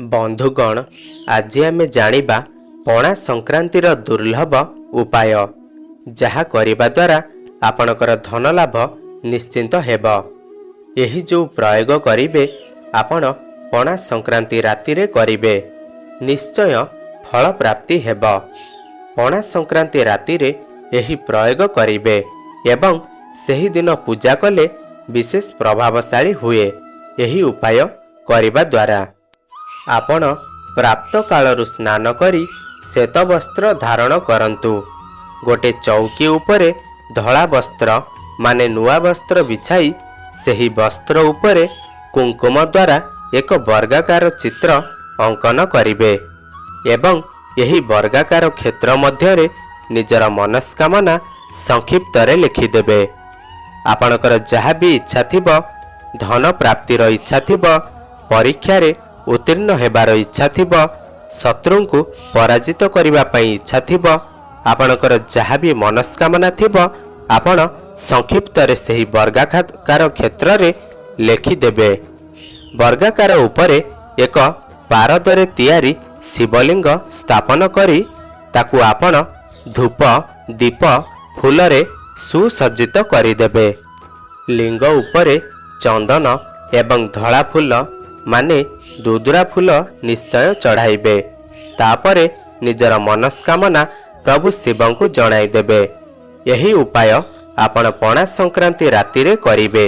बंधुगण आज आमे जानिबा पणा संक्रांतिर दुर्लभ उपाय जहा करिबा द्वारा आपणकर धन लाभ निश्चिंत हेबा। एही जो प्रयोग करिबे आपण पणा संक्रांति राति रे करिबे निश्चय फल प्राप्ति हेबा। पणा संक्रांति राति रे एही प्रयोग करिबे एवं सही दिन पूजा कले विशेष प्रभावशाली हुए। एही उपाय करिबा द्वारा आपण प्राप्त कालरु स्नान करी श्वेत वस्त्र धारण करंतु। गोटे चौकी उपरे धला वस्त्र माने नुआ वस्त्र बिछाई सही वस्त्र उपरे कुंकुम द्वारा एक वर्गाकार चित्र अंकन करिबे एवं यही वर्गाकार क्षेत्र मध्यरे निजर मनस्कामना संक्षिप्त रे लिखिदेबे। आपणकर जहाँ भी इच्छा थिबो, धन प्राप्तिर इच्छा थिबो, परीक्षा रे उत्तीर्ण हेबार इच्छा थिबो, शत्रु को पराजित करिबा पई इच्छा थिबो, आपणकर जहाँ भी मनस्कामना थिबो आपण संक्षिप्त रे सही वर्गाकार क्षेत्र रे लिखिदेबे। वर्गाकार उपरे एक पारदरे तैयारी शिवलिंग स्थापन करी ताकू आपण धूप दीप फूल रे सुसज्जित करिदेबे। लिंग उपरे चंदन एवं धला फूल माने दुदुरा फूल निश्चय चढ़ाइबे। तापरे निजर मनस्कामना प्रभु शिव को जणाई देबे। यही उपाय आपण पणा संक्रांति राति रे करिबे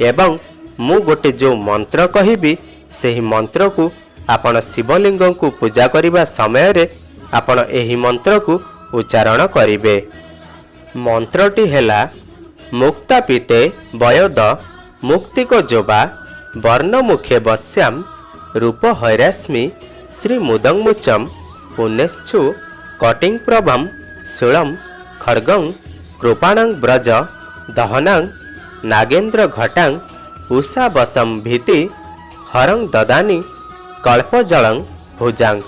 एवं मु गोटे जो मंत्र कहिबी सेही मंत्र को आपण शिवलिंग को पूजा करिबा समय रे आपण एही मंत्र को उच्चारण करिबे। मंत्रटी हेला मुक्ता पीते वयद मुक्तिक जोबा वर्ण मुखे बस्याम रूप हैरास्मि श्री मुदंगमुचम पुण्यश्चु कटिंग प्रभम शूलम खड्गं कृपाणं ब्रज दहनां नागेन्द्र घटां उषा बसम भीति हरं ददानी कल्पजलं भुजांग।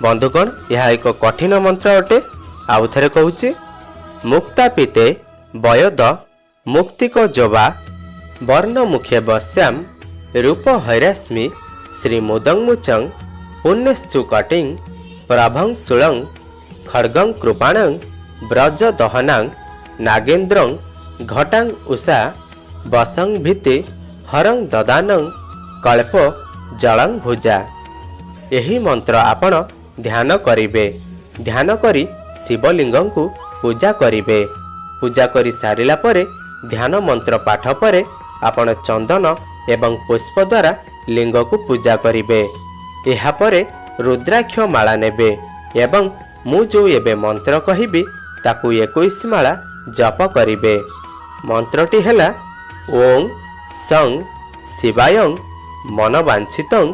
बंधुगण यह एक कठिन मंत्र अटे। आउ थरे कहूची मुक्ता पीते वयद मुक्तिक जोबा वर्ण मुखे बस्याम रूप हैरास्मि श्री मुदंगमुचं पुण्यश्चु कटिंग प्रभं शूलं खड्गं कृपाणं ब्रज दहनां नागेन्द्रं घटां उषा बसं भीति हरं ददानं कल्प जलं भुजा। यही मंत्र आपण ध्यान करिबे। ध्यान करी शिवलिंगं को पूजा करिबे। पूजा करी सारिला परे ध्यान मंत्र पाठ परे आपण चंदन एवं पुष्प द्वारा लिंग को पूजा करिबे। एहा परे रुद्राक्ष माला नेबे एवं मु जो एबे मंत्र कहिबी ताकू 21 माला जप करिबे। मंत्रटी हेला ओं सं शिवायं मन वांछितं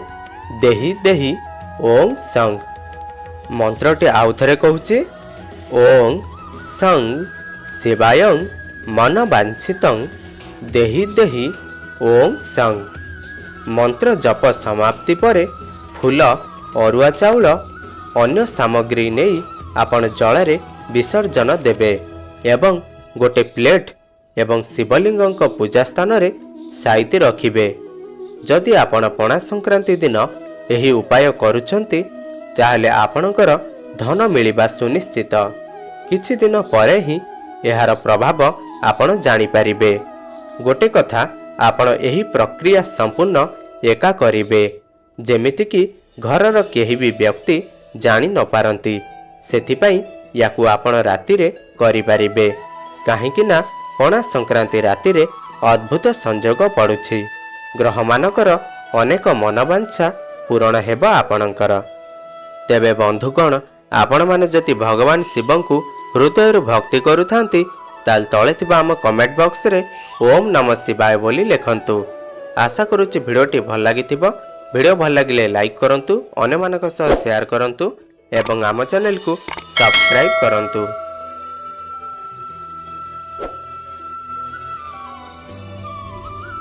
देहि देहि ओं सं। मंत्रटी आउ थरे कहूची ओं सं शिवायं मन वांछितं देहि देहि ओं सं। मंत्र जप समाप्ति परे फूल अरुआ चाउल अन्य सामग्री नहीं आपण जल रे विसर्जन देबे एवं गोटे प्लेट एवं शिवलिंग पूजा स्थान रे साइति रखिबे। जदि आपण पणा संक्रांति दिन एही उपाय करूछंती ताहले आपणकर धन मिलिबा सुनिश्चित। किछि दिन परे ही एहार प्रभाव आपण जानि परिबे। गोटे कथा आपण एही प्रक्रिया संपूर्ण एका करिबे जेमिति कि घरर केही भी व्यक्ति जानि न पारंती। सेथिपई याकू आपण राति रे करि परिबे काहेकि ना पणा संक्रांति राति रे अद्भुत संयोग पड़ुछि। ग्रह मानकर अनेक मनवांछा पूरण हेबा आपणकर। तेबे बंधुगण आपण माने जति भगवान शिव को हृदय भक्ति करुथांती ताल तले थिबा आम कमेंट बॉक्स रे ओम नमः शिवाय बोली लिखंतु। आशा करूछि भिडियोटी भल लागिथिबो। भिडियो भल लागिले लाइक करंतु, अन्य मानक सह शेयर करंतु एवं आम चैनल को सब्सक्राइब करंतु।